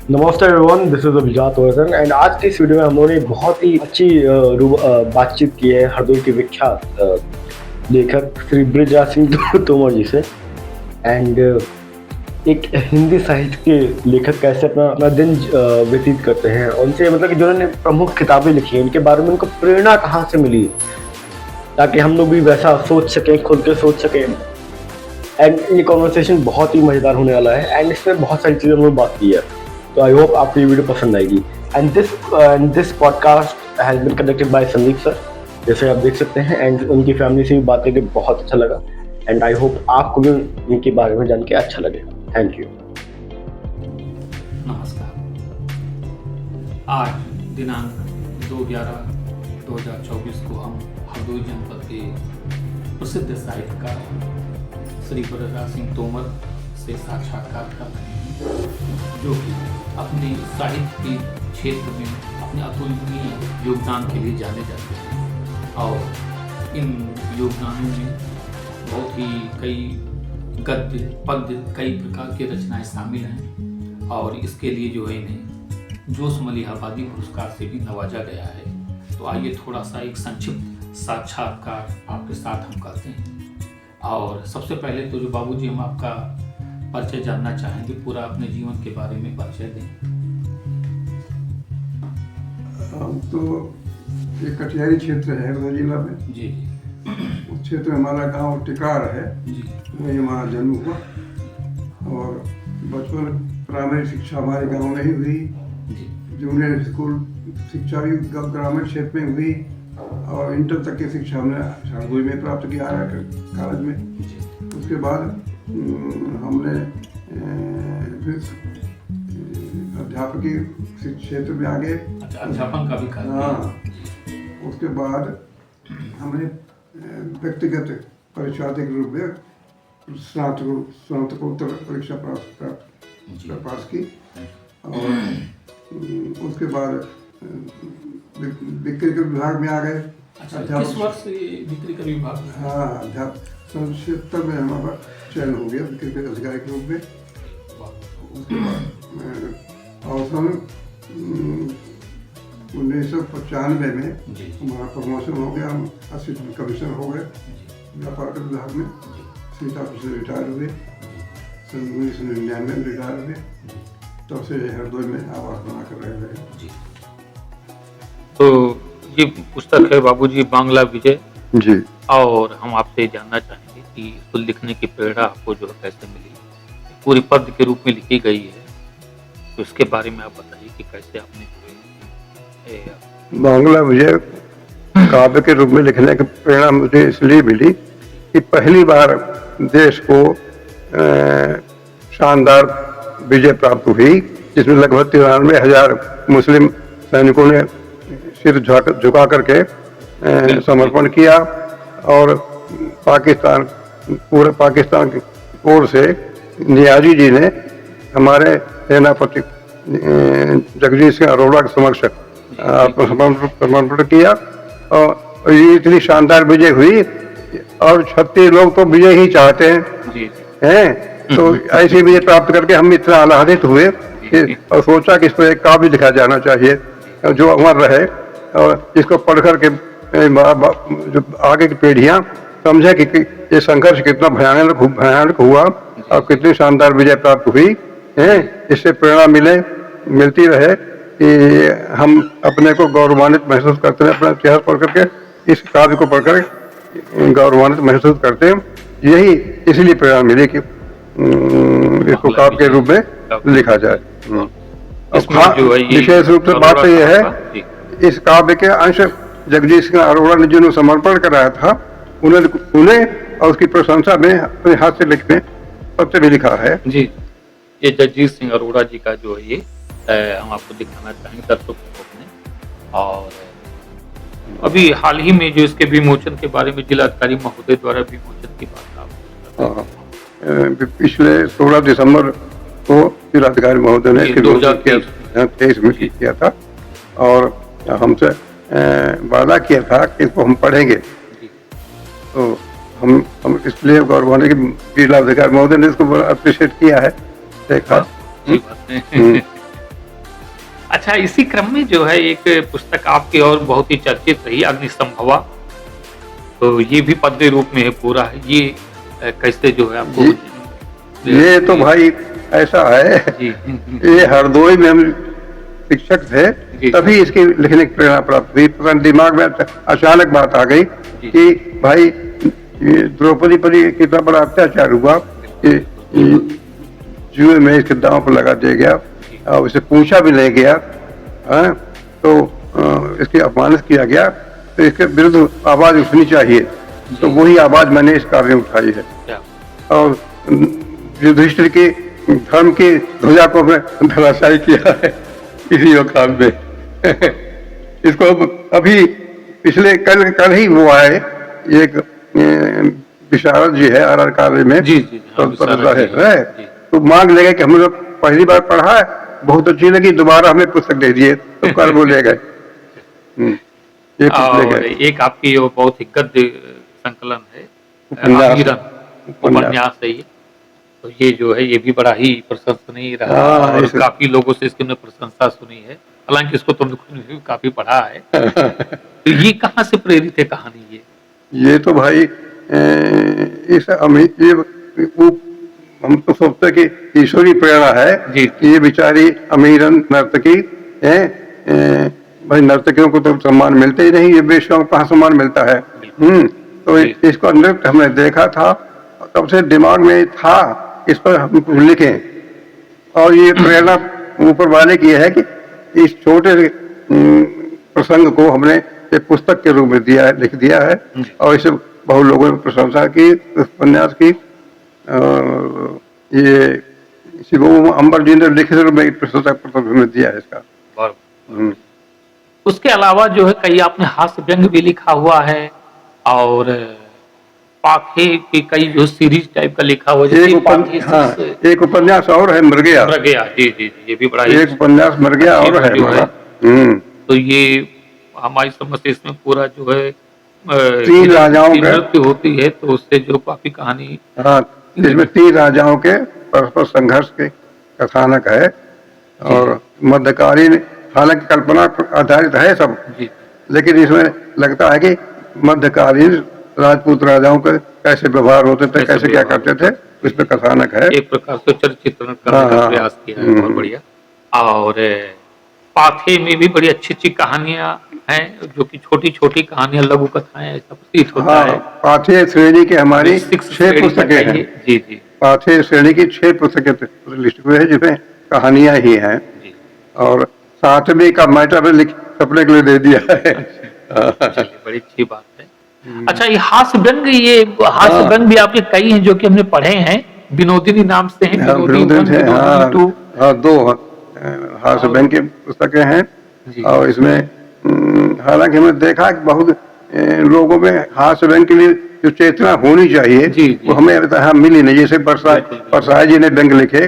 नमस्ते everyone, this is अभिजात Vardhan and आज की इस वीडियो में हम लोगों ने बहुत ही अच्छी बातचीत की है हरदोई के विख्यात लेखक श्री बृजराज सिंह तोमर जी से। एंड एक हिंदी साहित्य के लेखक कैसे अपना अपना दिन व्यतीत करते हैं, उनसे मतलब कि जिन्होंने प्रमुख किताबें लिखी हैं उनके बारे में उनको प्रेरणा कहाँ से मिली, ताकि हम लोग भी वैसा सोच सकें, खुल के सोच सकें। एंड ये कॉन्वर्सेशन बहुत ही मज़ेदार होने वाला है एंड इसमें बहुत सारी चीज़ें हम लोग बात की है, तो आई होप आपको ये वीडियो पसंद आएगी। And this podcast has been conducted by Sandeep sir, जैसे आप देख सकते हैं। एंड उनकी फैमिली से भी बात करके बहुत अच्छा लगा एंड आई होप आपको भी उनके बारे में जान के अच्छा लगेगा। Thank you. नमस्कार। आज दिनांक 2/11/2024 को हम हरदोई जनपद के प्रसिद्ध साहित्यकार श्री बृजराज सिंह तोमर से साक्षात्कार कर रहे हैं, जो कि अपने साहित्य के क्षेत्र में अपने अतुलनीय योगदान के लिए जाने जाते हैं। और इन योगदानों में बहुत ही कई गद्य पद्य कई प्रकार की रचनाएं शामिल हैं और इसके लिए जो है इन्हें जोश मलिहाबादी पुरस्कार से भी नवाजा गया है। तो आइए थोड़ा सा एक संक्षिप्त साक्षात्कार आपके साथ हम करते हैं। और सबसे पहले तो जो बाबूजी, हम आपका परिचय जानना चाहेंगे, पूरा अपने जीवन के बारे में परिचय दें। हम तो ये कटिहारी क्षेत्र है हरदोई जिला में जी। उस क्षेत्र में हमारा गांव टिकार है जी। वहीं हमारा जन्म हुआ और बचपन प्राइमरी शिक्षा हमारे गांव में ही हुई। जूनियर स्कूल शिक्षा भी ग्रामीण क्षेत्र में हुई और इंटर तक की शिक्षा हमने हरदोई में प्राप्त किया है कॉलेज में। उसके बाद हमने फिर अध्यापकीय क्षेत्र में आगे अध्यापन का भी कार्य। हाँ, उसके बाद हमने व्यक्तिगत परीक्षार्थी के रूप में स्नातकोत्तर परीक्षा पास की और उसके बाद बिक्री के विभाग में आ गए। अच्छा, किस वर्ष बिक्री का विभाग में? हाँ, सन 76 में हमारा चयन हो गया बिक्री के अधिकारी के रूप में। उसके बाद और सन 1995 में हमारा प्रमोशन हो गया, हम असिस्टेंट कमिश्नर हो गए व्यापार के विभाग में। सीतापुर से रिटायर हुए, सन 1999 में रिटायर हुए, तब से हरदोई में आवास बना कर रह रहे। तो ये पुस्तक है बाबूजी बांग्ला विजय जी। और हम आपसे जानना चाहेंगे कि इसको लिखने की प्रेरणा आपको जो है कैसे मिली। पूरी पद्य के रूप में लिखी गई है, तो इसके बारे में आप बताइए कि कैसे आपने बांग्ला विजय काव्य के रूप में लिखने की प्रेरणा मुझे इसलिए मिली कि पहली बार देश को शानदार विजय प्राप्त हुई, जिसमें लगभग 93,000 मुस्लिम सैनिकों ने सिर झुका करके समर्पण किया और पाकिस्तान, पूरे पाकिस्तान की ओर से नियाजी जी ने हमारे सेनापति जगजीत सिंह अरोड़ा के समक्ष समर्पण किया और ये इतनी शानदार विजय हुई और 36 लोग तो विजय ही चाहते हैं। तो ऐसी विजय प्राप्त करके हम इतना आह्लादित हुए और सोचा कि इस पर एक काव्य लिखा जाना चाहिए जो अमर रहे और इसको पढ़ करके जो आगे की पीढ़ियां समझे कि ये संघर्ष कितना भयानक हुआ और कितनी शानदार विजय प्राप्त हुई है। इससे प्रेरणा मिलती रहे कि हम अपने को गौरवान्वित महसूस करते हैं, अपना इतिहास पढ़ करके इस काव्य को पढ़कर गौरवान्वित महसूस करते हैं। यही इसलिए प्रेरणा मिली कि इसको काव्य के रूप में लिखा जाए। विशेष रूप से बात यह है, इस काव्य के अंश जगजीत सिंह अरोड़ा ने जिन्होंने समर्पण कराया था उन्हें और उसकी प्रशंसा में अपने हाथ से लिखने सबसे भी लिखा है। जी, ये जगजीत सिंह अरोड़ा जी का जो है ये हम आपको दिखाना चाहेंगे दर्शकों को। और अभी हाल ही में जो इसके विमोचन के बारे में जिलाधिकारी महोदय द्वारा विमोचन की बात पिछले 16 दिसंबर को जिलाधिकारी महोदय ने 2023 में किया था और हमसे वादा किया था कि इसको हम पढ़ेंगे। तो हम इसलिए गौरवान्वित कि जिलाधिकारी महोदय ने इसको अप्रिशिएट किया है, देखा। अच्छा, इसी क्रम में जो है एक पुस्तक आपकी और बहुत ही चर्चित रही, अग्निसंभवा। तो ये भी पद्य रूप में है पूरा, ये कैसे जो है आपको? ये तो भाई ऐसा है, जी ये हरदोई में हम शिक्षक थे, जी। तभी इसकी लिखने की प्रेरणा प्राप्त हुई। पता नहीं दिमाग में अचानक बात आ गई जी। कि भाई ये द्रौपदी पर ये कितना बड़ा अत्याचार हुआ कि जुए में इसके दांव पर लगा दिया गया और उसे पूछा भी नहीं गया, हाँ? तो इसकी अपमानित किया गया, तो इसके विरुद्ध आवाज उठनी चाहिए। तो वही आवाज मैंने इस कार्य में उठाई है। क्या? और युधिष्ठिर के धर्म की ध्वजा को हमने धराशायी किया है इसी काम में। इसको अभी पिछले कल ही वो आए, एक विशारद जी है आर कॉलेज में, जी जी, हाँ, है, तो मांग लेगा कि हम लोग पहली बार पढ़ा है, बहुत अच्छी लगी, दोबारा हमें पुस्तक दे दिए, तो कर बोले गए। ये और एक आपकी वो बहुत ही गद्य संकलन है, उपन्यास है ये। तो ये जो है ये भी बड़ा ही प्रशंसनीय रहा और काफी लोगों से इसकी प्रशंसा सुनी है, हालांकि इसको तुमने काफी पढ़ा है। तो ये कहाँ से प्रेरित है कहानी? ये तो भाई इस हम तो सोचते कि ईश्वरी प्रेरणा है कि ये बेचारी अमीरन नर्तकी है, भाई नर्तकियों को तो सम्मान मिलते ही नहीं, ये बेशकों को कहाँ सम्मान मिलता है। तो इसको नृत्य हमने देखा था, तब से दिमाग में था इस पर हम कुछ लिखें, और ये प्रेरणा ऊपर वाले की है कि इस छोटे प्रसंग को हमने एक पुस्तक के रूप में लिख दिया है, और इसे बहुत लोगों ने प्रशंसा की, उपन्यास की। ये शिवम अंबर जी ने लिखित रूप में प्रशंसा पत्र दिया है इसका। उसके अलावा जो है कई आपने हास्य व्यंग भी लिखा हुआ है, और पाखे की कई जो सीरीज टाइप का लिखा हुआ है। एक उपन्यास और है मृगया। जी जी, ये भी बड़ा एक उपन्यास मृगया और है। तो ये हमारी समझ से इसमें पूरा जो है तीन राजाओं की नृत्य होती है, तो उससे जो काफी कहानी, हाँ, इसमें तीन राजाओं के परस्पर संघर्ष के कथानक है, और मध्यकालीन, हालांकि कल्पना पर आधारित है सब, लेकिन इसमें लगता है कि मध्यकालीन राजपूत राजाओं के कैसे व्यवहार होते थे, कैसे क्या करते थे, इस पर कथानक है। एक प्रकार से चरित्रण करने का प्रयास किया है, बहुत बढ़िया। और पाथे में भी बड़ी अच्छी अच्छी कहानियां हैं, जो कि छोटी छोटी कहानियां, लघु कथाएं, ऐसा प्रतीत होता है। पाथे श्रेणी की हमारी 6 पुस्तकें हैं। जी जी, पाथे श्रेणी की 6 पुस्तकें लिस्ट हुए हैं, जिसमें कहानियां ही हैं, और 7वीं का मैटर छपने के लिए दे दिया है। बड़ी अच्छी बात है। अच्छा, ये हास्य व्यंग, ये हास्य व्यंग भी आपके कई हैं जो कि हमने पढ़े हैं, विनोदिनी नाम से हैं, विनोदिनी 2 हास्य व्यंग की पुस्तकें हैं, और इसमें हालांकि हमने देखा कि बहुत लोगों में हास्य व्यंग के लिए जो चेतना होनी चाहिए वो हमें यहाँ मिली नहीं। जैसे परसाई जी ने व्यंग लिखे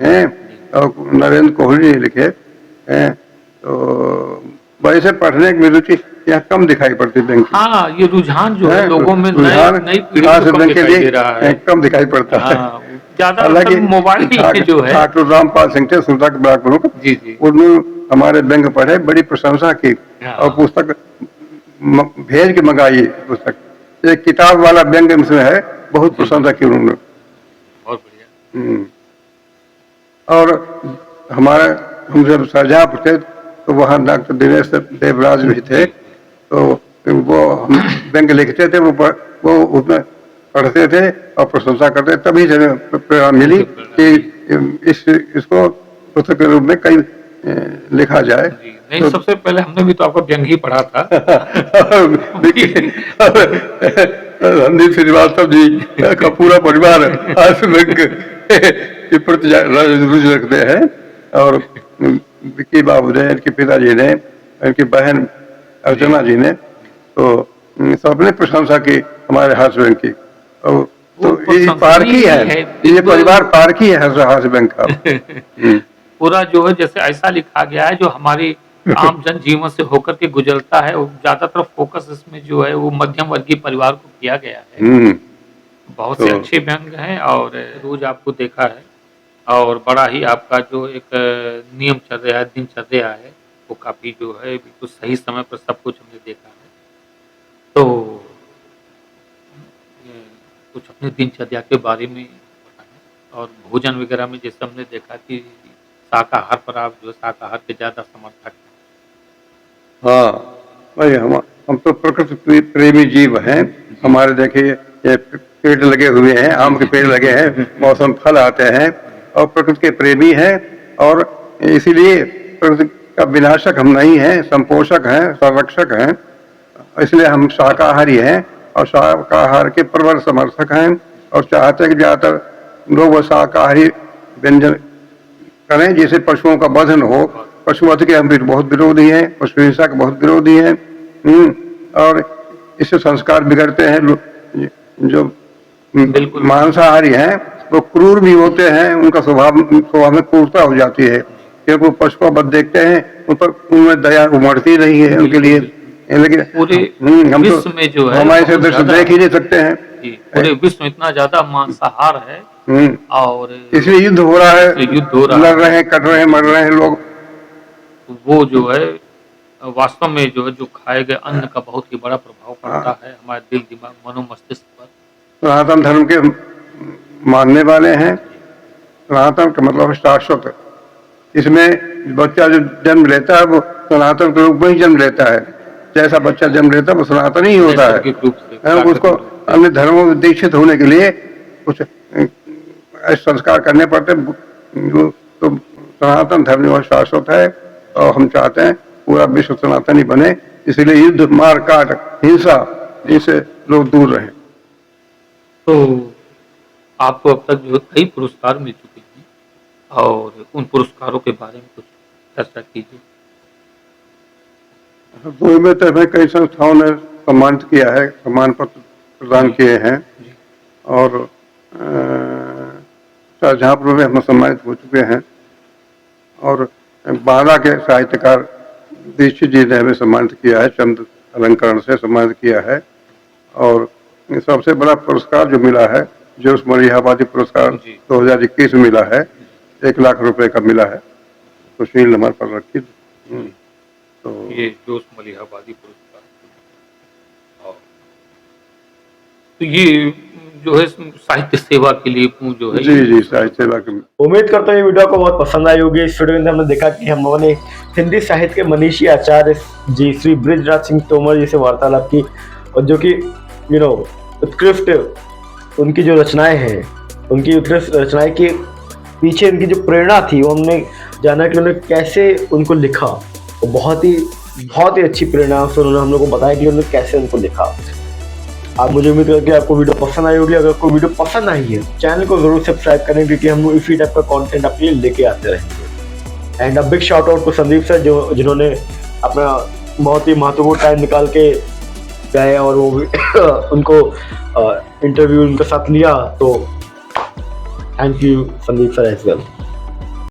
हैं, और नरेंद्र कोहली ने लिखे हैं, तो वैसे पढ़ने की रुचि यहाँ कम दिखाई पड़ती व्यंग। हाँ, ये रुझान जो है लोगों में नई पीढ़ी को कम दिखाई दे रहा है, कम दिखाई पड़ता है। हालांकि मोबाइल जो है, डॉक्टर रामपाल सिंह थे सुल्तान के ब्लॉक प्रमुख, उन्होंने हमारे व्यंग पढ़े, बड़ी प्रशंसा की, और पुस्तक भेज के मंगाई। पुस्तक एक किताब वाला व्यंग इसमें है, बहुत प्रशंसा की उन्होंने, बहुत बढ़िया। और हमारे हम जब शाहजहांपुर थे तो वहाँ डॉक्टर दिनेश देवराज भी थे, तो वो हम व्यंग लिखते थे, वो उसमें पढ़ते थे और प्रशंसा करते, तभी से प्रेरणा मिली कि इसको पुस्तक के रूप में कई लिखा जाए। नहीं, तो सबसे पहले हमने भी तो आपका व्यंग ही पढ़ा था। रणदीप श्रीवास्तव जी का पूरा परिवार हास्य व्यंग के प्रति रुचि रखते हैं, और विक्की बाबू ने, इनके पिताजी ने, इनकी बहन अर्चना जी ने, तो सबने प्रशंसा की हमारे हास्य व्यंग की। और तो ये पारखी है, ये परिवार पारखी है हास्य व्यंग का। पूरा जो है जैसे ऐसा लिखा गया है जो हमारी आम जन जीवन से होकर के गुजरता है, ज्यादातर फोकस इसमें जो है वो मध्यम वर्गीय परिवार को किया गया है। बहुत से अच्छे व्यंग हैं, और रोज आपको देखा है और बड़ा ही आपका जो एक नियम चर्या है, दिनचर्या है, वो काफ़ी जो है बिल्कुल सही समय पर सब कुछ हमने देखा है। तो ये कुछ अपनी दिनचर्या के बारे में बताएँ और भोजन वगैरह में जैसे हमने देखा कि शाकाहार पर आप जो है शाकाहार के ज़्यादा समर्थक हैं। हाँ, भाई हम तो प्रकृति प्रेमी जीव हैं। हमारे देखिए ये पेड़ लगे हुए हैं, आम के पेड़ लगे हैं, मौसम फल आते हैं और प्रकृति के प्रेमी हैं और इसीलिए प्रकृति का विनाशक हम नहीं हैं, संपोषक हैं, संरक्षक हैं। इसलिए हम शाकाहारी हैं और शाकाहार के प्रबल समर्थक हैं और चाहते हैं कि ज़्यादातर लोग वो शाकाहारी व्यंजन करें जिससे पशुओं का वध न हो। पशुवध के हम भी बहुत विरोधी हैं, पशु हिंसा के बहुत विरोधी हैं। और इससे संस्कार बिगड़ते हैं। जो मांसाहारी हैं वो क्रूर भी होते हैं, उनका स्वभाव में क्रूरता हो जाती है क्योंकि वो पशु का वध देखते हैं, उन पर उनमें दया उमड़ती नहीं है उनके लिए। लेकिन पूरे हम विश्व में जो है हमारे से दृश्य देख ही नहीं सकते हैं। पूरे विश्व में इतना ज्यादा मांसाहार है और इसलिए युद्ध हो रहा है, युद्ध हो रहा है, लड़ रहे हैं, कट रहे हैं, मर रहे हैं लोग। वो जो है वास्तव में जो है जो खाए गए अन्न का बहुत ही बड़ा प्रभाव पड़ता है हमारे दिल दिमाग मनोमस्तिष्क पर। सनातन धर्म के मानने वाले हैं। सनातन का मतलब शाश्वत। इसमें बच्चा जो जन्म लेता है वो सनातन के रूप में ही जन्म लेता है। जैसा बच्चा जन्म लेता है वो सनातन ही होता है। उसको अन्य धर्मों में दीक्षित होने के लिए कुछ संस्कार करने पड़ते हैं। तो सनातन धर्म जो शाश्वत है और हम चाहते हैं पूरा विश्व सनातनी बने। इसलिए युद्ध, मार काट, हिंसा, इनसे लोग दूर रहें। तो आपको अब तक जो कई पुरस्कार मिल चुके हैं और उन पुरस्कारों के बारे में कुछ चर्चा कीजिए। हरदोई में तो हमें कई संस्थाओं ने सम्मानित किया है, सम्मान पत्र प्रदान किए हैं और शाहजहांपुर में हम सम्मानित हो चुके हैं और बांदा के साहित्यकार दीक्षित जी ने हमें सम्मानित किया है, चंद्र अलंकरण से सम्मानित किया है। और सबसे बड़ा पुरस्कार जो मिला है जोश मलिहाबादी पुरस्कार 2021 में मिला है, 1 लाख रुपए का मिला है। सुशील नंबर पर रखी। तो ये जोश मलिहाबादी पुरस्कार तो ये जो है साहित्य सेवा के लिए जो है जी साहित्य सेवा के। उम्मीद करता हूँ ये वीडियो को बहुत पसंद आई होगी। इस वीडियो में हमने देखा कि हम लोगों ने हिंदी साहित्य के मनीषी आचार्य जी श्री बृजराज सिंह तोमर जी से वार्तालाप की और जो कि उत्कृष्ट उनकी जो रचनाएं हैं, उनकी उत्कृष्ट रचनाएं के पीछे उनकी जो प्रेरणा थी वो हमने जाना कि उन्होंने कैसे उनको लिखा। वो बहुत ही अच्छी प्रेरणा से उन्होंने हम लोग को बताया कि उन्होंने कैसे उनको लिखा। आप मुझे उम्मीद करके आपको वीडियो पसंद आई होगी। अगर आपको वीडियो पसंद आई है चैनल को जरूर सब्सक्राइब करें क्योंकि हम इसी टाइप का कंटेंट आपके लिए लेके आते रहेंगे। And a big shout out to Sandeep sir जिन्होंने अपना बहुत ही महत्वपूर्ण टाइम निकाल के गए और वो उनको इंटरव्यू उनके साथ लिया। तो thank you Sandeep sir as well.